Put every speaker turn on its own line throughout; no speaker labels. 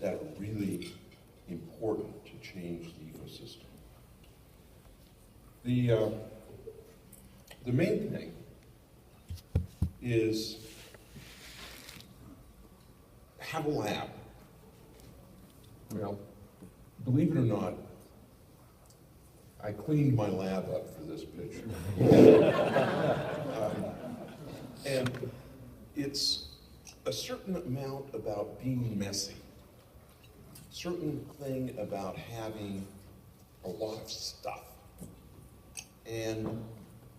that are really important to change the ecosystem. The main thing is have a lab. Well, believe it or not, I cleaned my lab up for this picture. And it's a certain amount about being messy, certain thing about having a lot of stuff. And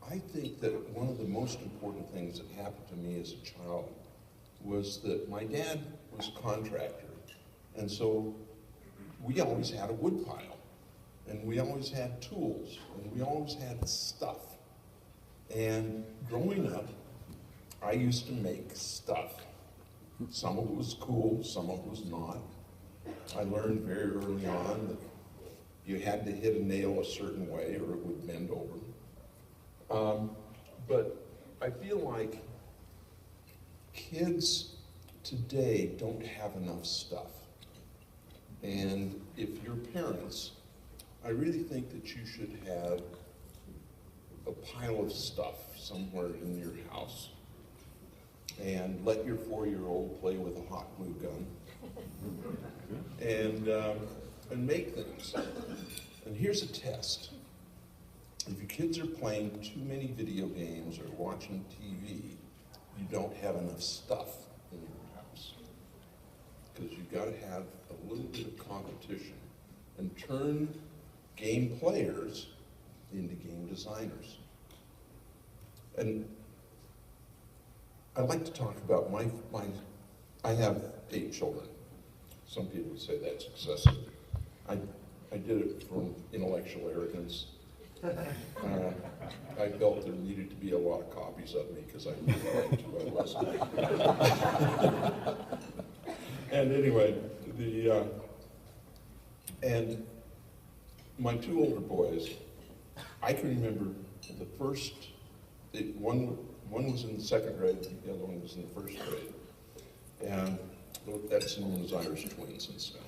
I think that one of the most important things that happened to me as a child was that my dad was a contractor, and so we always had a wood pile, and we always had tools, and we always had stuff. And growing up, I used to make stuff. Some of it was cool, some of it was not. I learned very early on that you had to hit a nail a certain way or it would bend over. But I feel like kids today don't have enough stuff. And if you're parents, I really think that you should have a pile of stuff somewhere in your house and let your 4-year-old play with a hot glue gun and make things. And here's a test. If your kids are playing too many video games or watching TV, you don't have enough stuff in your house. Because you've got to have a little bit of competition and turn game players into game designers. And I'd like to talk about I have 8 children. Some people would say that's excessive. I did it from intellectual arrogance. I felt there needed to be a lot of copies of me because I really liked who I was. And anyway, and my 2 older boys, I can remember the first, one was in the 2nd grade, the other one was in the 1st grade. And that's known as Irish twins and stuff.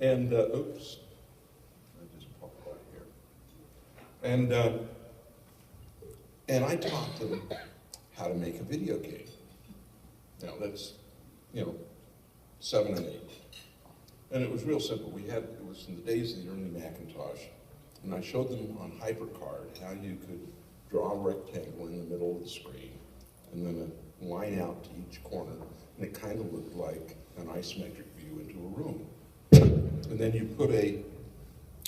Oops, I just popped out here. And I taught them how to make a video game. Now that's, 7 and 8. And it was real simple. It was in the days of the early Macintosh. And I showed them on HyperCard how you could draw a rectangle in the middle of the screen and then a line out to each corner. And it kind of looked like an isometric view into a room. And then you put a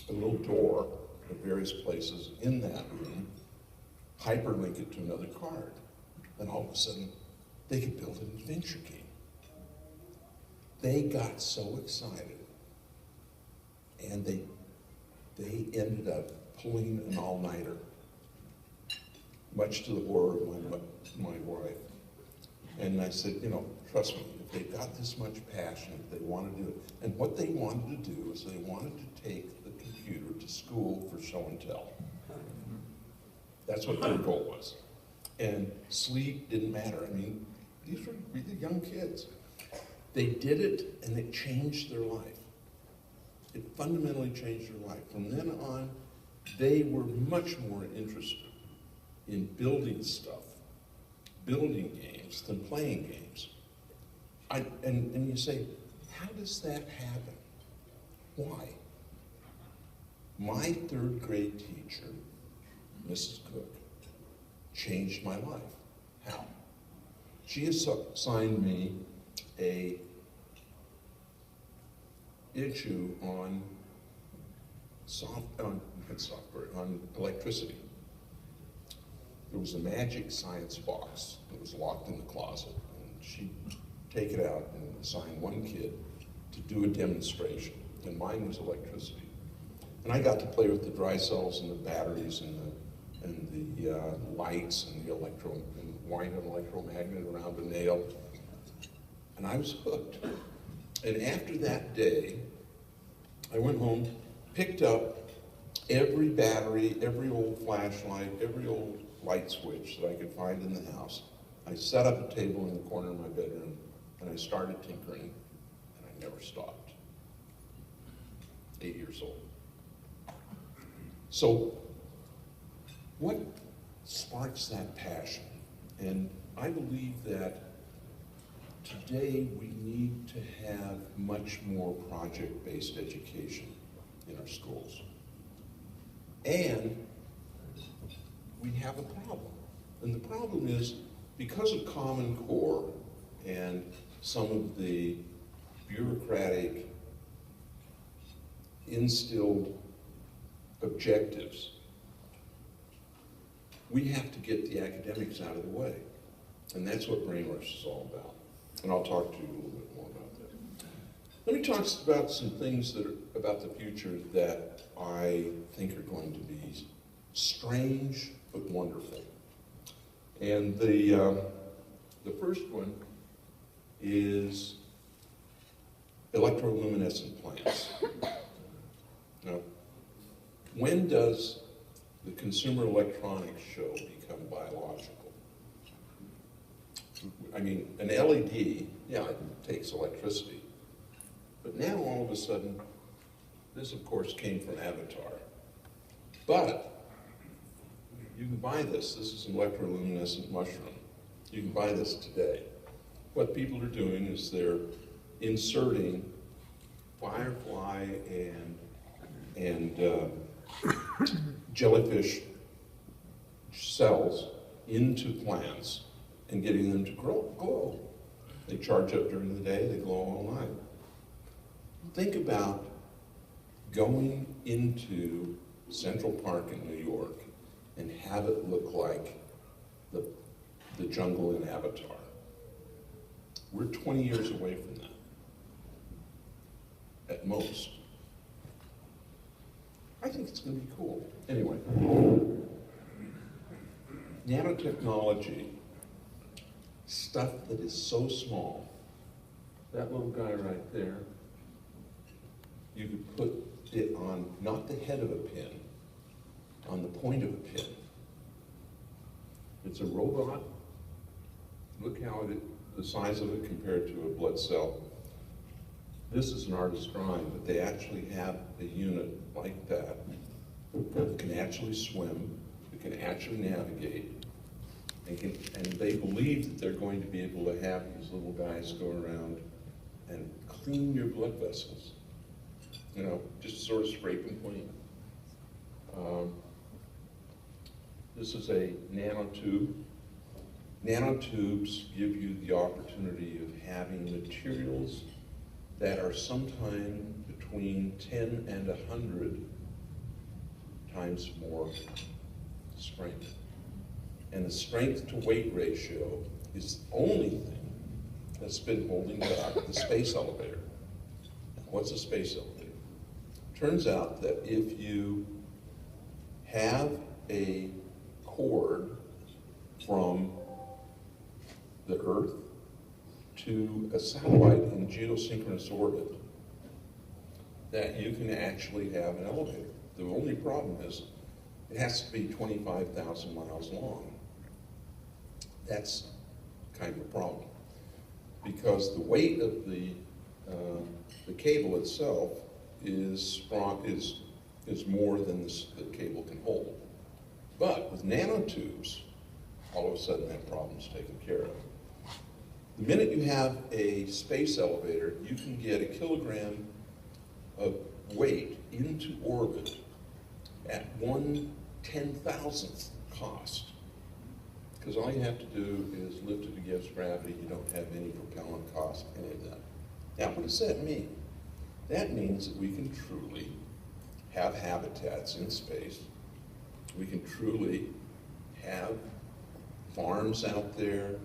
little door at various places in that room, hyperlink it to another card. And all of a sudden, they could build an adventure game. They got so excited, and they ended up pulling an all-nighter, much to the horror of my wife. And I said, trust me, if they've got this much passion, if they want to do it. And what they wanted to do is they wanted to take the computer to school for show and tell. That's what their goal was. And sleep didn't matter. I mean, these were really young kids. They did it, and it changed their life. It fundamentally changed their life. From then on, they were much more interested in building stuff, building games, than playing games. And you say, how does that happen? Why? My 3rd grade teacher, Mrs. Cook, changed my life. How? She assigned me a issue on on electricity. There was a magic science box that was locked in the closet, and she'd take it out and assign one kid to do a demonstration, and mine was electricity. And I got to play with the dry cells and the batteries and the lights and the wind an electromagnet around a nail, and I was hooked. And after that day, I went home, picked up every battery, every old flashlight, every old light switch that I could find in the house. I set up a table in the corner of my bedroom, and and I started tinkering, and I never stopped. 8 years old. So, what sparks that passion? And I believe that today we need to have much more project-based education in our schools. And we have a problem. And the problem is, because of Common Core and some of the bureaucratic instilled objectives, we have to get the academics out of the way. And that's what Brainrush is all about. And I'll talk to you a little bit more about that. Let me talk about some things that are about the future that I think are going to be strange but wonderful. And the first one is electroluminescent plants. Now, when does the Consumer Electronics Show become biological? I mean, an LED, yeah, it takes electricity. But now, all of a sudden, this, of course, came from Avatar. But you can buy this. This is an electroluminescent mushroom. You can buy this today. What people are doing is they're inserting firefly and jellyfish cells into plants and getting them to glow. They charge up during the day, they glow all night. Think about going into Central Park in New York and have it look like the jungle in Avatar. We're 20 years away from that, at most. I think it's going to be cool. Anyway, nanotechnology, stuff that is so small. That little guy right there, you could put it on, not the head of a pin, on the point of a pin. It's a robot. Look how the size of it compared to a blood cell. This is an artist's drawing, but they actually have a unit like that that can actually swim, that can actually navigate, and they believe that they're going to be able to have these little guys go around and clean your blood vessels. You know, just sort of scrape and clean. This is a nanotube. Nanotubes give you the opportunity of having materials that are sometime between 10 and 100 times more strength. And the strength to weight ratio is the only thing that's been holding back the space elevator. What's a space elevator? Turns out that if you have a cord from the Earth to a satellite in geosynchronous orbit, that you can actually have an elevator. The only problem is it has to be 25,000 miles long. That's kind of a problem, because the weight of the cable itself is more than the cable can hold. But with nanotubes, all of a sudden that problem's taken care of. The minute you have a space elevator, you can get a kilogram of weight into orbit at 1/10,000th cost. Because all you have to do is lift it against gravity. You don't have any propellant cost, any of that. Now, what does that mean? That means that we can truly have habitats in space. We can truly have farms out there,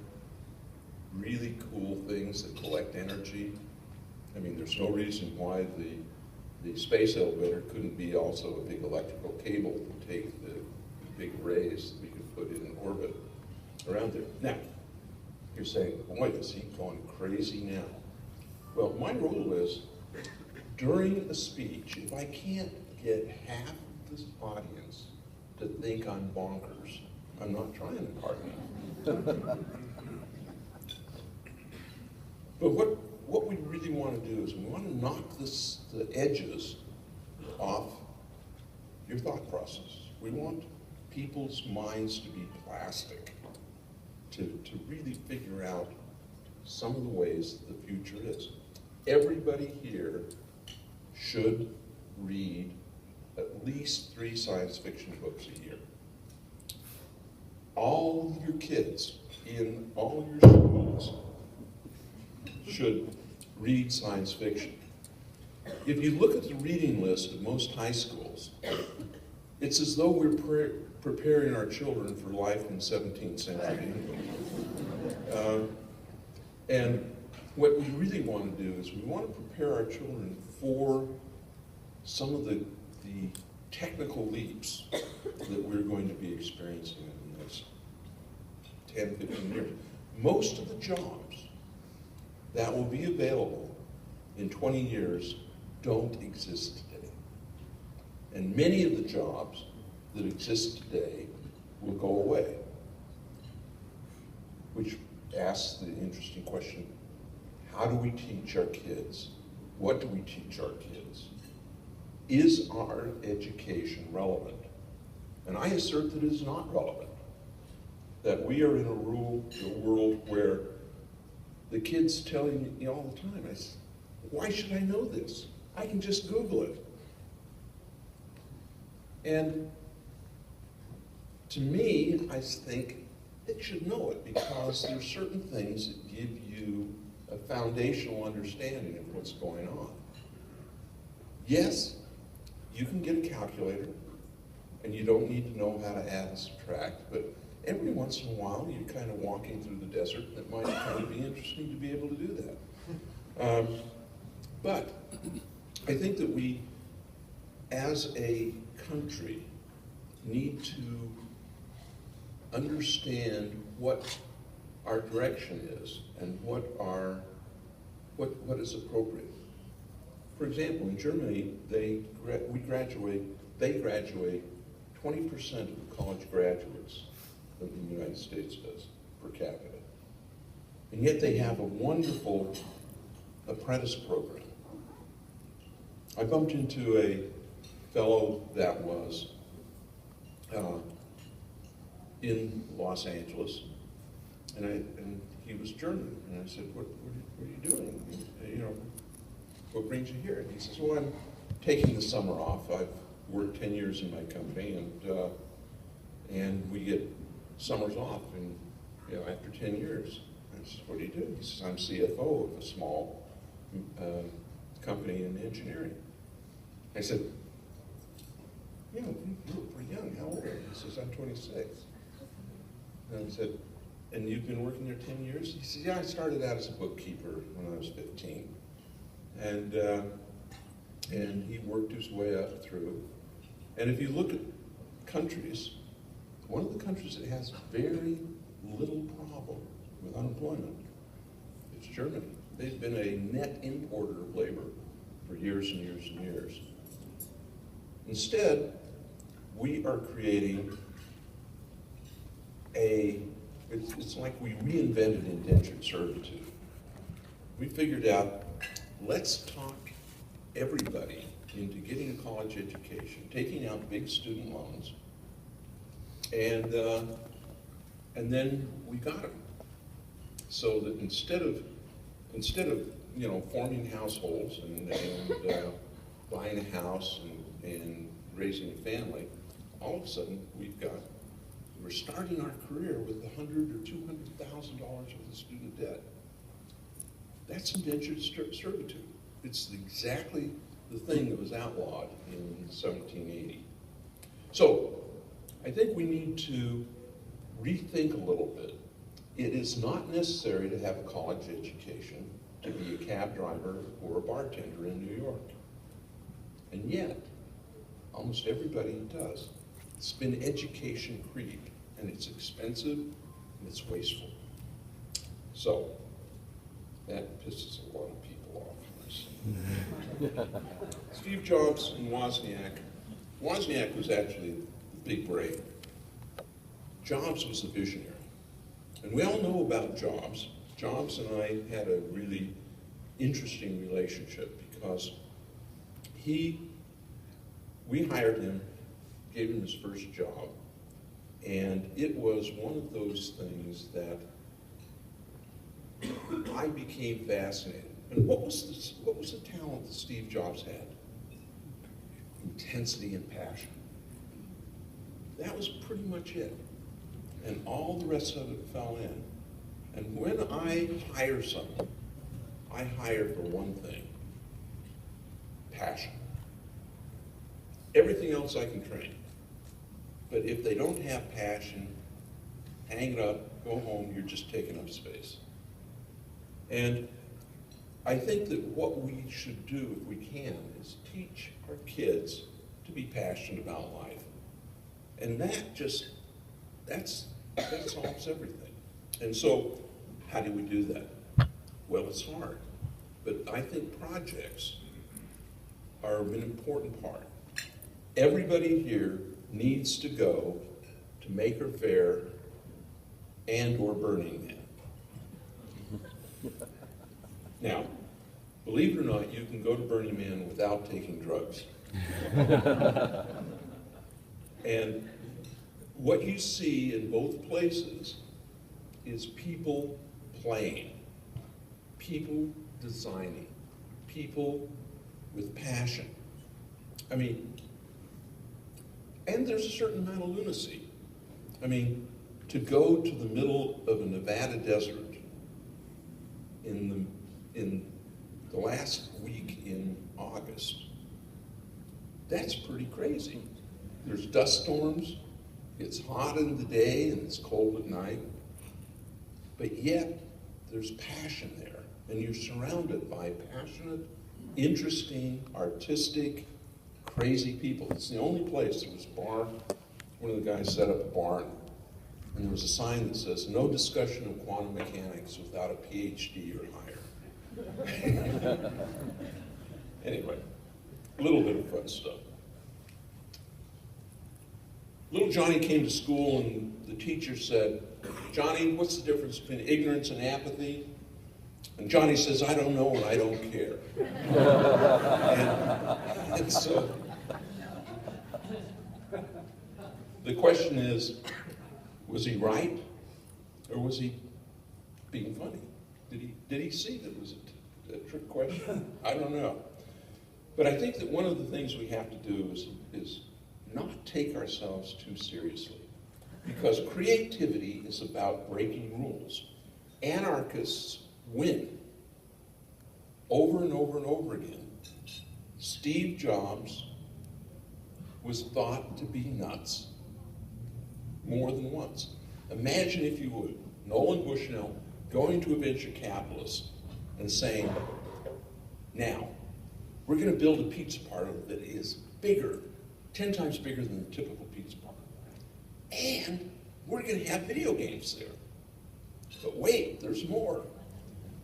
really cool things that collect energy. I mean, there's no reason why the space elevator couldn't be also a big electrical cable to take the big rays that we could put in orbit around there. Now, you're saying, boy, is he going crazy now? Well, my rule is, during a speech, if I can't get half of this audience to think I'm bonkers, I'm not trying hard enough. But what we really want to do is we want to knock the edges off your thought process. We want people's minds to be plastic, to really figure out some of the ways the future is. Everybody here should read at least 3 science fiction books a year. All your kids in all your schools should read science fiction. If you look at the reading list of most high schools, it's as though we're preparing our children for life in 17th century England. And what we really want to do is we want to prepare our children for some of the technical leaps that we're going to be experiencing in the next 10, 15 years. Most of the jobs that will be available in 20 years don't exist today. And many of the jobs that exist today will go away, which asks the interesting question, how do we teach our kids? What do we teach our kids? Is our education relevant? And I assert that it is not relevant. That we are in a world where the kids telling me all the time, I say, why should I know this? I can just Google it. And to me, I think it should know it because there's certain things that give you a foundational understanding of what's going on. Yes, you can get a calculator, and you don't need to know how to add and subtract, but every once in a while, you're kind of walking through the desert, and it might kind of be interesting to be able to do that. But I think that we, as a country, need to understand what our direction is and what is appropriate. For example, in Germany, they graduate 20% of the college graduates that the United States does per capita. And yet they have a wonderful apprentice program. I bumped into a fellow that was in Los Angeles, and he was German, and I said, what are you doing? You know, what brings you here? And he says, well, I'm taking the summer off. I've worked 10 years in my company, and we get summers off, and you know, after 10 years. I said, what do you do? He says, I'm CFO of a small company in engineering. I said, you know, you look pretty young. How old are you? He says, I'm 26. And I said, and you've been working there 10 years? He said, yeah, I started out as a bookkeeper when I was 15. And he worked his way up through. And if you look at countries, one of the countries that has very little problem with unemployment is Germany. They've been a net importer of labor for years and years and years. Instead, we are creating it's like we reinvented indentured servitude. We figured out, let's talk everybody into getting a college education, taking out big student loans, and then we got them. So that instead of you know, forming households and buying a house and raising a family, all of a sudden we're starting our career with $100,000 or $200,000 worth of student debt. That's indentured servitude. It's exactly the thing that was outlawed in 1780. So I think we need to rethink a little bit. It is not necessary to have a college education to be a cab driver or a bartender in New York. And yet, almost everybody does. It's been education creep, and it's expensive, and it's wasteful. So, that pisses a lot of people off. Steve Jobs and Wozniak. Wozniak was actually the big brain. Jobs was the visionary. And we all know about Jobs. Jobs and I had a really interesting relationship because we hired him, gave him his first job, and it was one of those things that I became fascinated. And what was the talent that Steve Jobs had? Intensity and passion. That was pretty much it. And all the rest of it fell in. And when I hire someone, I hire for one thing: passion. Everything else I can train. But if they don't have passion, hang it up, go home, you're just taking up space. And I think that what we should do, if we can, is teach our kids to be passionate about life. And that solves everything. And so, how do we do that? Well, it's hard. But I think projects are an important part. Everybody here needs to go to Maker Faire and or Burning Man. Now, believe it or not, you can go to Burning Man without taking drugs. And what you see in both places is people playing, people designing, people with passion. I mean, and there's a certain amount of lunacy. I mean, to go to the middle of a Nevada desert in the last week in August, that's pretty crazy. There's dust storms, it's hot in the day and it's cold at night, but yet there's passion there, and you're surrounded by passionate, interesting, artistic, crazy people. It's the only place. There was a bar, one of the guys set up a barn, and there was a sign that says, "No discussion of quantum mechanics without a PhD or higher." Anyway, a little bit of fun stuff. Little Johnny came to school, and the teacher said, "Johnny, what's the difference between ignorance and apathy?" And Johnny says, "I don't know and I don't care." and so the question is, was he right or was he being funny? Did he see that it was a trick question? I don't know. But I think that one of the things we have to do is not take ourselves too seriously, because creativity is about breaking rules. Anarchists win over and over and over again. Steve Jobs was thought to be nuts more than once. Imagine, if you would, Nolan Bushnell going to a venture capitalist and saying, "Now, we're going to build a pizza parlor that is bigger, 10 times bigger than the typical pizza parlor. And we're going to have video games there. But wait, there's more.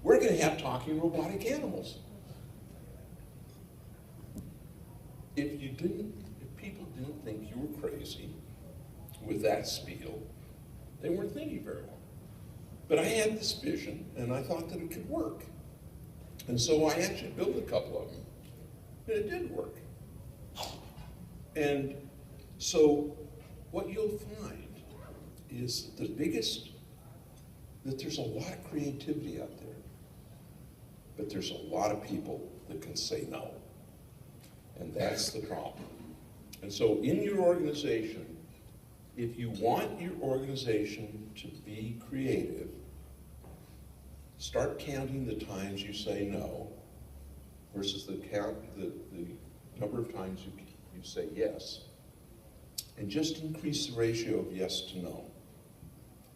We're going to have talking robotic animals." If people didn't think you were crazy with that spiel, they weren't thinking very well. But I had this vision, and I thought that it could work. And so I actually built a couple of them, and it did work. And so what you'll find is that there's a lot of creativity out there, but there's a lot of people that can say no. And that's the problem. And so in your organization, if you want your organization to be creative, start counting the times you say no versus the number of times you say yes, and just increase the ratio of yes to no.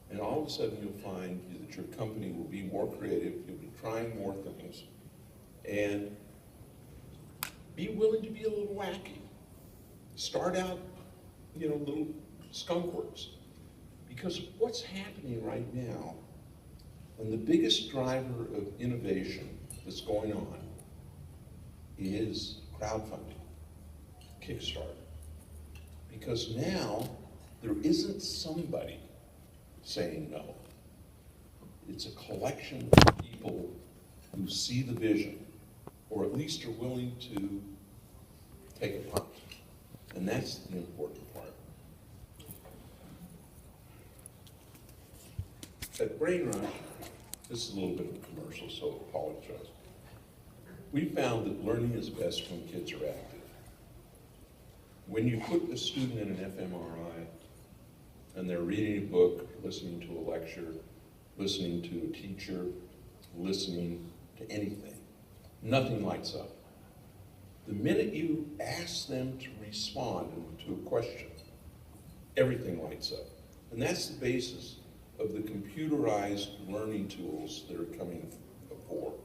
And all of a sudden you'll find that your company will be more creative, you'll be trying more things, and be willing to be a little wacky. Start out, little skunk works. Because what's happening right now, and the biggest driver of innovation that's going on, is crowdfunding, Kickstarter. Because now there isn't somebody saying no. It's a collection of people who see the vision, or at least are willing to take a punt. And that's the important part. At Brain Rush, this is a little bit of a commercial, so I apologize. We found that learning is best when kids are active. When you put a student in an fMRI and they're reading a book, listening to a lecture, listening to a teacher, listening to anything, nothing lights up. The minute you ask them to respond to a question, everything lights up. And that's the basis of the computerized learning tools that are coming forward.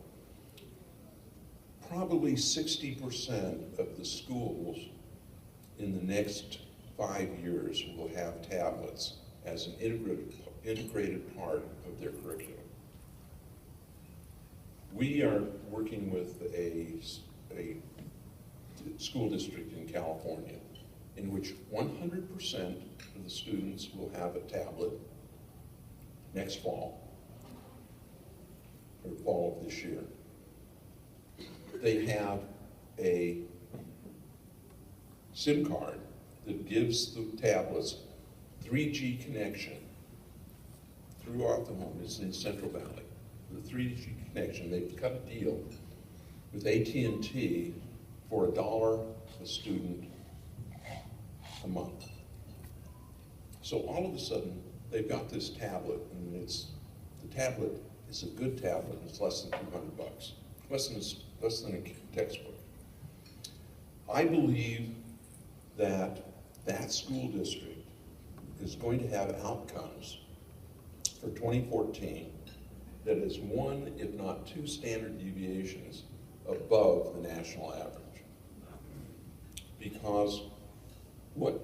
Probably 60% of the schools in the next 5 years will have tablets as an integrated part of their curriculum. We are working with a school district in California in which 100% of the students will have a tablet next fall, or fall of this year. They have a SIM card that gives the tablets 3G connection throughout the home. It's in Central Valley. The 3G connection, they've cut a deal with AT&T for $1 a student a month. So all of a sudden, they've got this tablet, and the tablet is a good tablet, and it's less than $200, less than a textbook. I believe that that school district is going to have outcomes for 2014 that is 1, if not 2 standard deviations above the national average. Because what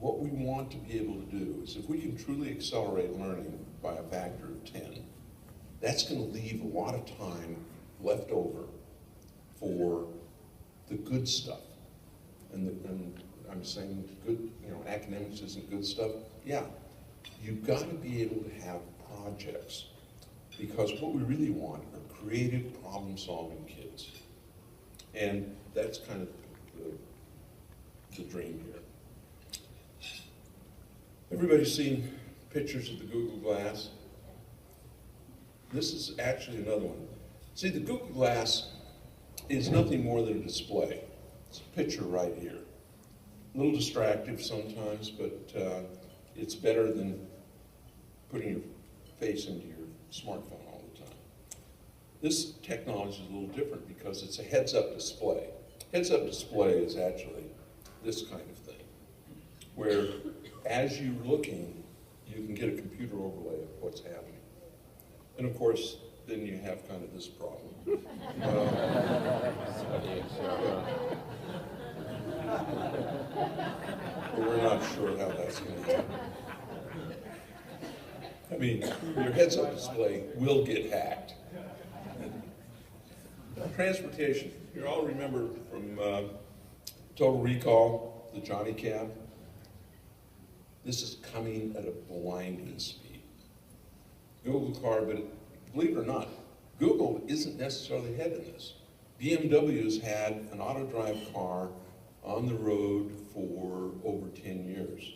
we want to be able to do is, if we can truly accelerate learning by a factor of 10, that's going to leave a lot of time left over for the good stuff. And I'm saying good, academics isn't good stuff. Yeah, you've got to be able to have projects, because what we really want are creative, problem-solving kids. And that's kind of the dream here. Everybody's seen pictures of the Google Glass. This is actually another one. See, the Google Glass is nothing more than a display. It's a picture right here. A little distractive sometimes, but it's better than putting your face into your smartphone all the time. This technology is a little different because it's a heads-up display. Heads-up display is actually this kind of thing, where as you're looking, you can get a computer overlay of what's happening. And of course, then you have kind of this problem. But we're not sure how that's going to happen. I mean, your heads-up display will get hacked. Transportation. You all remember from Total Recall, the Johnny Cab? This is coming at a blinding speed. Google car, but believe it or not, Google isn't necessarily ahead in this. BMW's had an auto-drive car on the road for over 10 years.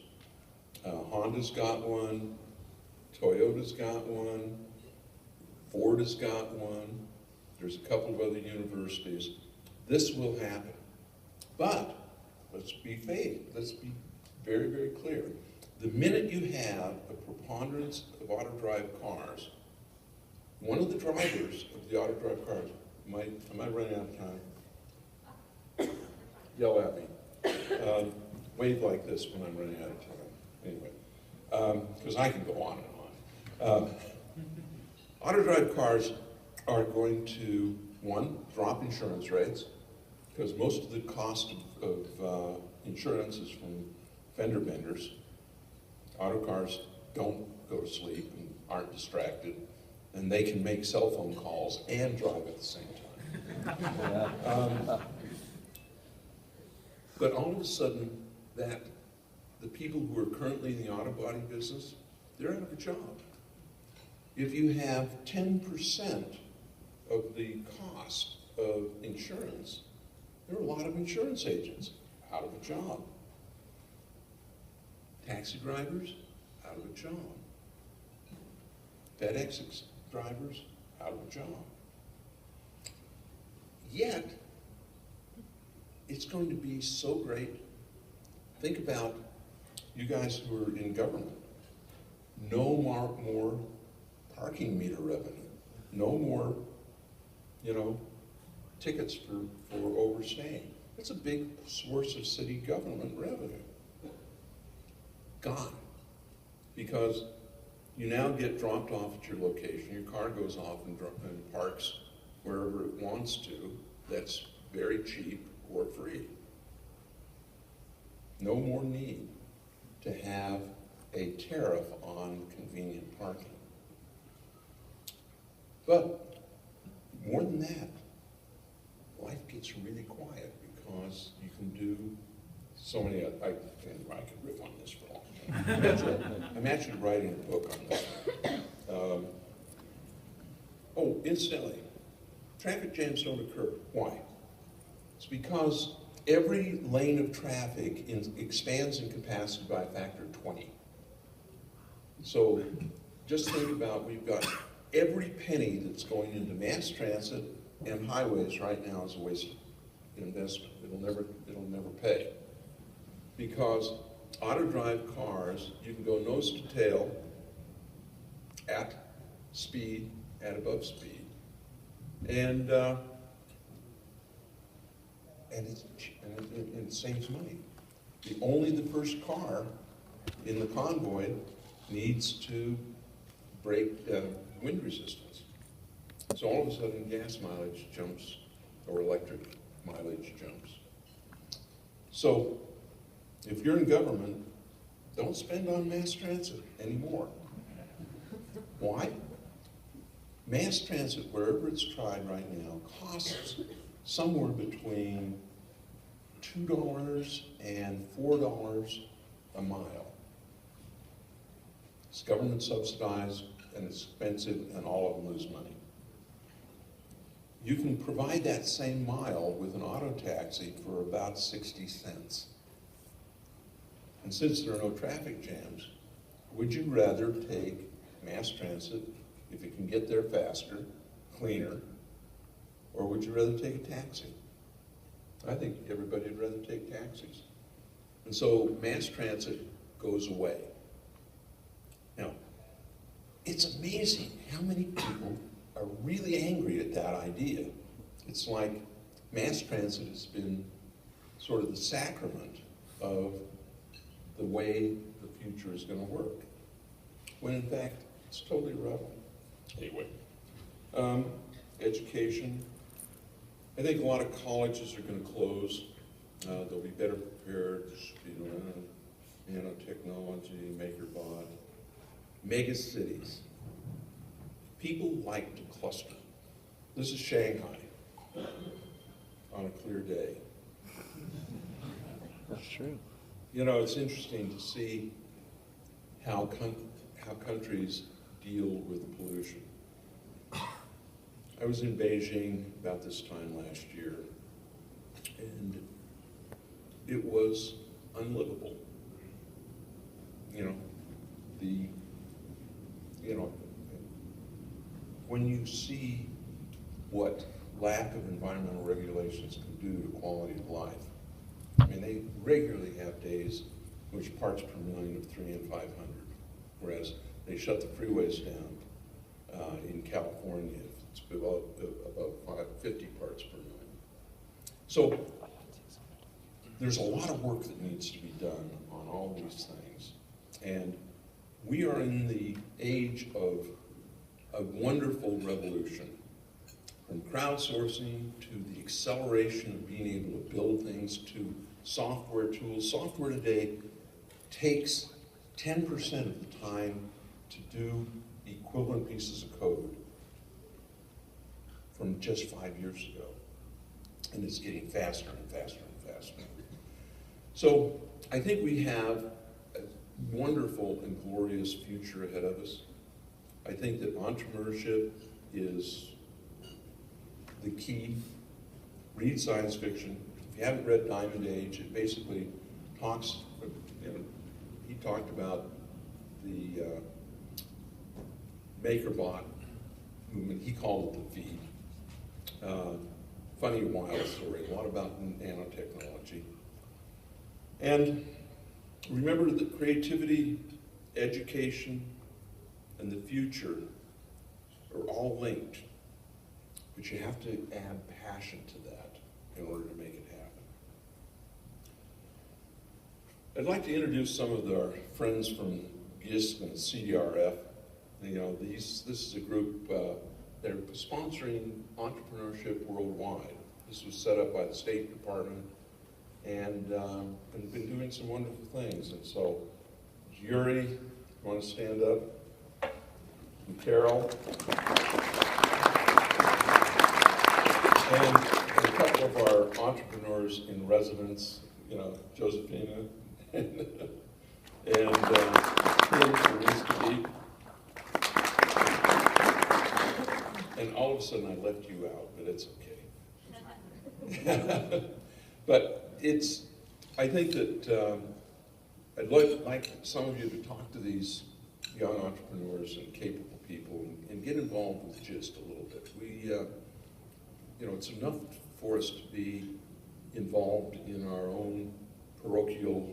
Honda's got one, Toyota's got one, Ford has got one, there's a couple of other universities. This will happen. But let's be very, very clear. The minute you have a preponderance of auto-drive cars, one of the drivers of the auto-drive cars, am I running out of time? Yell at me. Wave like this when I'm running out of time. Anyway, because I can go on and on. Auto-drive cars are going to, 1, drop insurance rates, because most of the cost of insurance is from fender benders. Auto cars don't go to sleep and aren't distracted, and they can make cell phone calls and drive at the same time. But all of a sudden, that the people who are currently in the auto body business, they're out of a job. If you have 10% of the cost of insurance, there are a lot of insurance agents out of a job. Taxi drivers, out of a job. FedEx drivers, out of a job. Yet, it's going to be so great. Think about you guys who are in government. No more parking meter revenue. No more, tickets for overstaying. It's a big source of city government revenue. Gone. Because you now get dropped off at your location, your car goes off and parks wherever it wants to, that's very cheap or free. No more need to have a tariff on convenient parking. But more than that, life gets really quiet because you can do so many, I could riff on this for a long time. I'm actually writing a book on this. Incidentally, traffic jams don't occur. Why? It's because every lane of traffic expands in capacity by a factor of 20. So just think about, we've got every penny that's going into mass transit and highways right now is a waste of investment. It'll never pay. Because auto-drive cars, you can go nose to tail at speed, at above speed. And it saves money. Only the first car in the convoy needs to break wind resistance. So all of a sudden gas mileage jumps or electric mileage jumps. So if you're in government, don't spend on mass transit anymore. Why? Mass transit, wherever it's tried right now, costs somewhere between $2 and $4 a mile. It's government subsidized and it's expensive and all of them lose money. You can provide that same mile with an auto taxi for about 60 cents. And since there are no traffic jams, would you rather take mass transit if you can get there faster, cleaner, or would you rather take a taxi? I think everybody would rather take taxis. And so mass transit goes away. Now, it's amazing how many people are really angry at that idea. It's like mass transit has been sort of the sacrament of the way the future is going to work, when in fact it's totally irrelevant. Anyway, education. I think a lot of colleges are going to close. They'll be better prepared, nanotechnology, MakerBot. Mega cities. People like to cluster. This is Shanghai on a clear day.
That's true.
It's interesting to see how countries deal with pollution. I was in Beijing about this time last year, and it was unlivable. When you see what lack of environmental regulations can do to quality of life, they regularly have days in which parts per million of 300 and 500, whereas they shut the freeways down in California. It's above 50 parts per million. So there's a lot of work that needs to be done on all these things. And we are in the age of a wonderful revolution, from crowdsourcing to the acceleration of being able to build things to software tools. Software today takes 10% of the time to do equivalent pieces of code from just 5 years ago. And it's getting faster and faster and faster. So I think we have a wonderful and glorious future ahead of us. I think that entrepreneurship is the key. Read science fiction. If you haven't read Diamond Age, it basically talks, he talked about the MakerBot movement. He called it the feed. Funny, wild story, a lot about nanotechnology. And remember that creativity, education, and the future are all linked, but you have to add passion to that in order to make it happen. I'd like to introduce some of our friends from GISC and CDRF. This is a group, they're sponsoring entrepreneurship worldwide. This was set up by the State Department and been doing some wonderful things. And so, Yuri, you want to stand up? And Carol. And a couple of our entrepreneurs in residence, Josephina and and all of a sudden I left you out, but it's okay. But I think that I'd like some of you to talk to these young entrepreneurs and capable people and get involved with GIST a little bit. It's enough for us to be involved in our own parochial,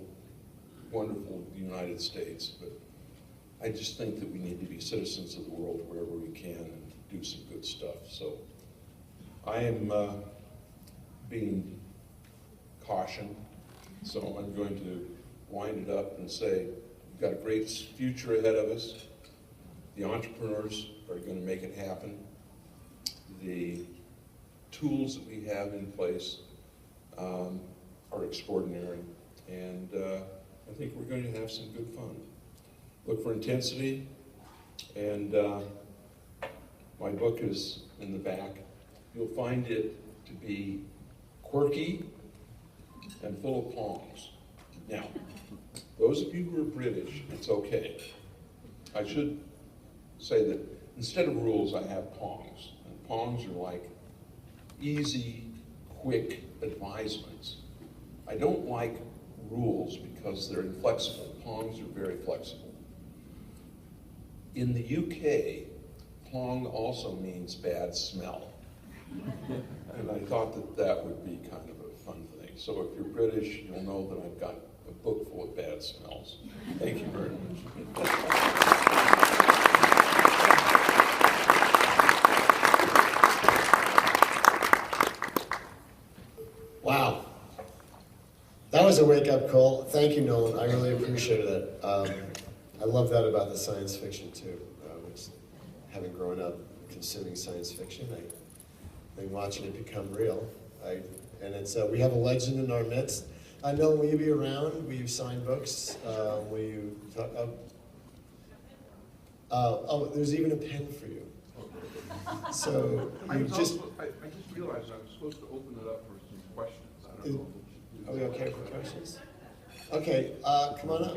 wonderful United States, but I just think that we need to be citizens of the world wherever we can and do some good stuff. So I am being cautioned, so I'm going to wind it up and say we've got a great future ahead of us. The entrepreneurs are going to make it happen. The tools that we have in place are extraordinary, and I think we're going to have some good fun. Look for intensity, and my book is in the back. You'll find it to be quirky and full of poems. Now, those of you who are British, it's okay. I should say that instead of rules, I have poems. And poems are like easy, quick advisements. I don't like rules because they're inflexible. Poems are very flexible. In the UK, plong also means bad smell. And I thought that would be kind of a fun thing. So if you're British, you'll know that I've got a book full of bad smells. Thank you very much.
Wow. That was a wake-up call. Thank you, Nolan. I really appreciated it. I love that about the science fiction, too. Which, having grown up consuming science fiction, I've been watching it become real. And it's we have a legend in our midst. Nolan, will you be around? Will you sign books? Will you talk? There's even a pen for you. So you just...
I just realized I was supposed to open it up for some questions. I don't know.
Are we okay for questions? Okay, come on up.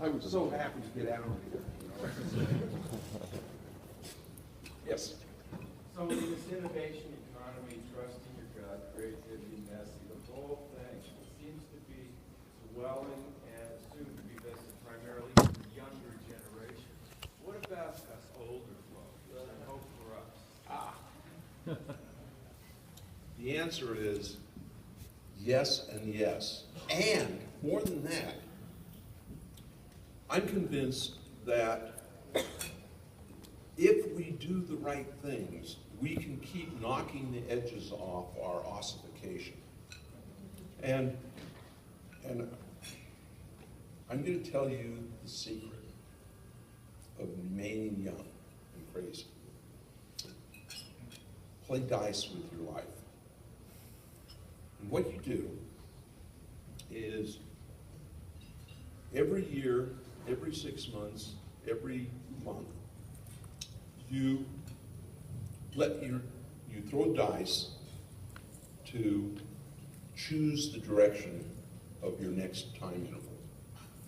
I was so happy to get out of here. Yes.
So in this innovation economy, trusting your gut, creativity, messy, the whole thing, it seems to be swelling and soon to be vested primarily in the younger generation. What about us older folks? I hope for us.
The answer is yes and yes. And more than that, I'm convinced that if we do the right things, we can keep knocking the edges off our ossification. And I'm going to tell you the secret of remaining young and crazy. Play dice with your life. And what you do is every year, every 6 months, every month, you throw dice to choose the direction of your next time interval.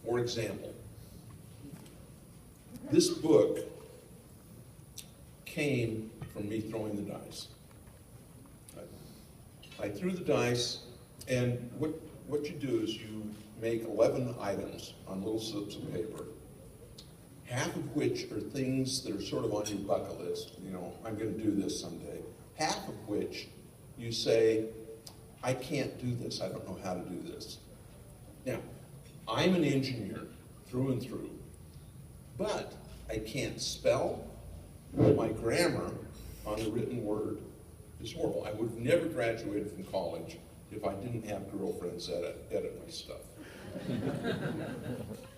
For example, this book came from me throwing the dice. I threw the dice, and what you do is you make 11 items on little slips of paper, half of which are things that are sort of on your bucket list. You know, I'm going to do this someday. Half of which you say, I can't do this. I don't know how to do this. Now, I'm an engineer through and through, but I can't spell. My grammar on the written word is horrible. I would have never graduated from college if I didn't have girlfriends edit my stuff.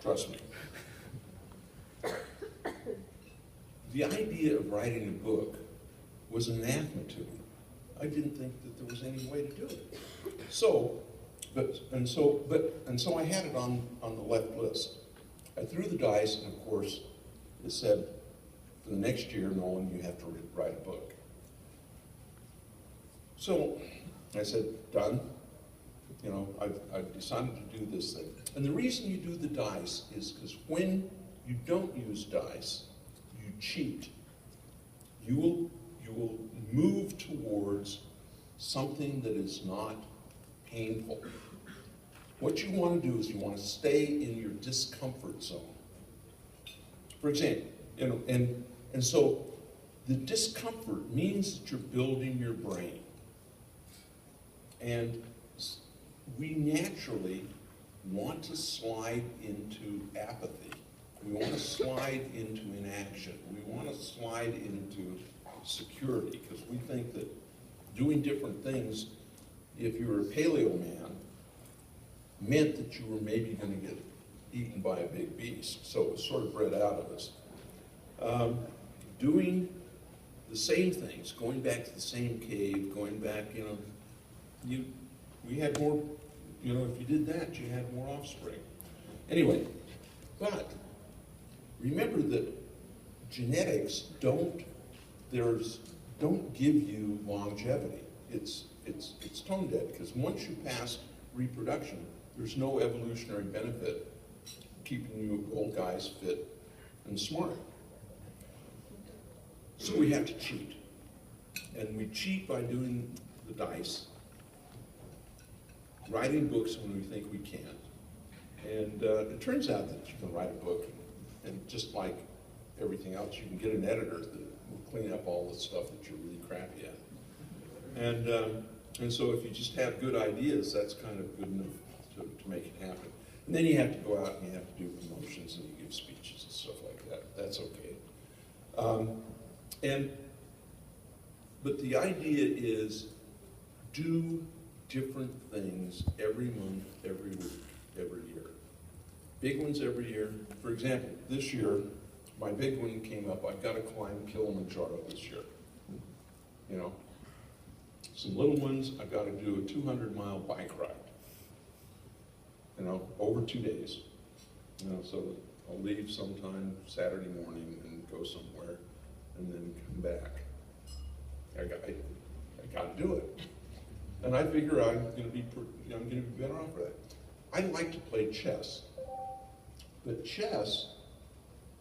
Trust me. The idea of writing a book was anathema to me. I didn't think that there was any way to do it. So I had it on the left list. I threw the dice, and of course, it said, for the next year, Nolan, you have to write a book. So I said, done. You know, I've decided to do this thing. And the reason you do the dice is because when you don't use dice, you cheat. You will move towards something that is not painful. What you want to do is you want to stay in your discomfort zone. For example, you know, and so the discomfort means that you're building your brain. And we naturally want to slide into apathy. We want to slide into inaction. We want to slide into security, because we think that doing different things, if you were a paleo man, meant that you were maybe going to get eaten by a big beast. So it was sort of bred out of us. Doing the same things, going back to the same cave, going back, you know, we had more, you know, if you did that, you had more offspring. Anyway, but remember that genetics don't give you longevity. It's tone dead, because once you pass reproduction, there's no evolutionary benefit keeping you old guys fit and smart. So we have to cheat. And we cheat by doing the dice, writing books when we think we can't. And it turns out that you can write a book, and just like everything else, you can get an editor that will clean up all the stuff that you're really crappy at. And so if you just have good ideas, that's kind of good enough to make it happen. And then you have to go out and you have to do promotions and you give speeches and stuff like that. That's okay. But the idea is do different things every month, every week, every year. Big ones every year. For example, this year, my big one came up. I've got to climb Kilimanjaro this year. You know, some little ones, I've got to do a 200-mile bike ride. You know, over 2 days. You know, so I'll leave sometime Saturday morning and go somewhere, and then come back. I got to do it. And I figure I'm going to be better off for that. I like to play chess. But chess,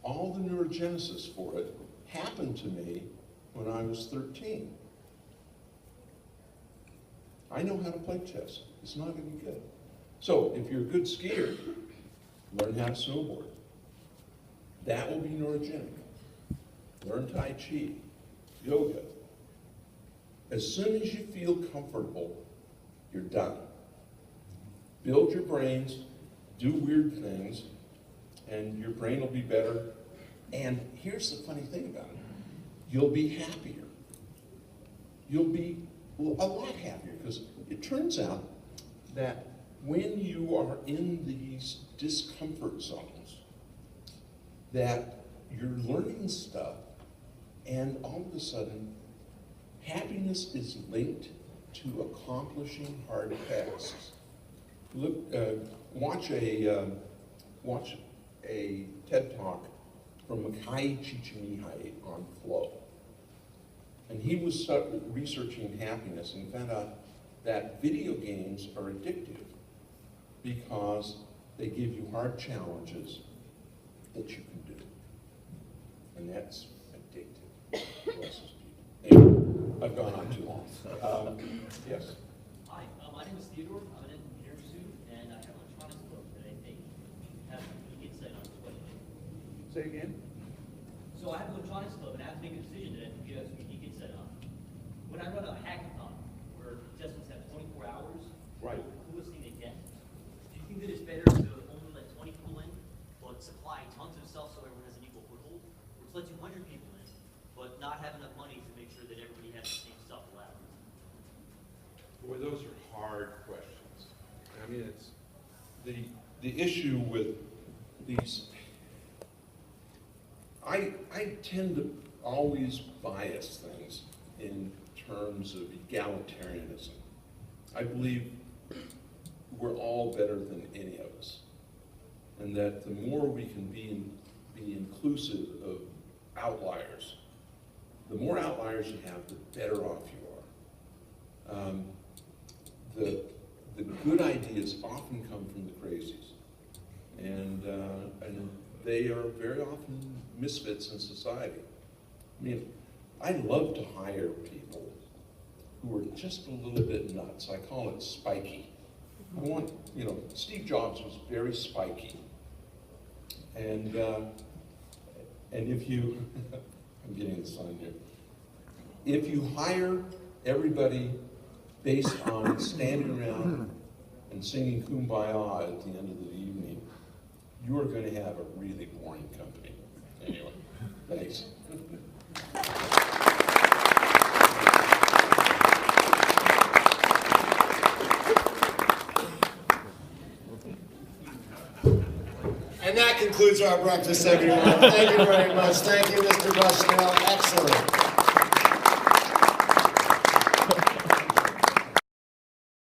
all the neurogenesis for it happened to me when I was 13. I know how to play chess. It's not any good. So if you're a good skier, learn how to snowboard. That will be neurogenic. Learn Tai Chi, yoga. As soon as you feel comfortable, you're done. Build your brains, do weird things, and your brain will be better. And here's the funny thing about it. You'll be happier. You'll be a lot happier, because it turns out that when you are in these discomfort zones, that you're learning stuff, and all of a sudden, happiness is linked to accomplishing hard tasks. Look, watch a TED Talk from Makai Csikszentmihalyi on flow. And he was researching happiness and found out that video games are addictive because they give you hard challenges that you can do. And that's addictive. Bless his people. Anyway, I've gone on too long. Yes.
Hi, my name is Theodore. I'm an engineering student, and I have an electronics book that I think has a unique insight on display.
Say again?
So I have an electronics club, and I have to make a decision that I think has a unique insight on. When I run a hackathon, where contestants have 24 hours,
Right.
the coolest thing they get, do you think that it's better to only let 20 people in, but supply tons of stuff so everyone has an equal foothold, or to let 200 people in, but not have enough money to make sure that everybody has the same stuff allowed?
Boy, those are hard questions. I mean, it's the issue with these. I tend to always bias things in terms of egalitarianism. I believe we're all better than any of us, and that the more we can be inclusive of outliers, the more outliers you have, the better off you are. The good ideas often come from the crazies, and they are very often misfits in society. I mean, I love to hire people who are just a little bit nuts. I call it spiky. I want, Steve Jobs was very spiky, and if you, I'm getting the sign here. If you hire everybody based on standing around and singing Kumbaya at the end of the evening, you are going to have a really boring company. Anyway, thanks.
And that concludes our breakfast, everyone. Thank you very much. Thank you, Mr. Bushnell. Excellent.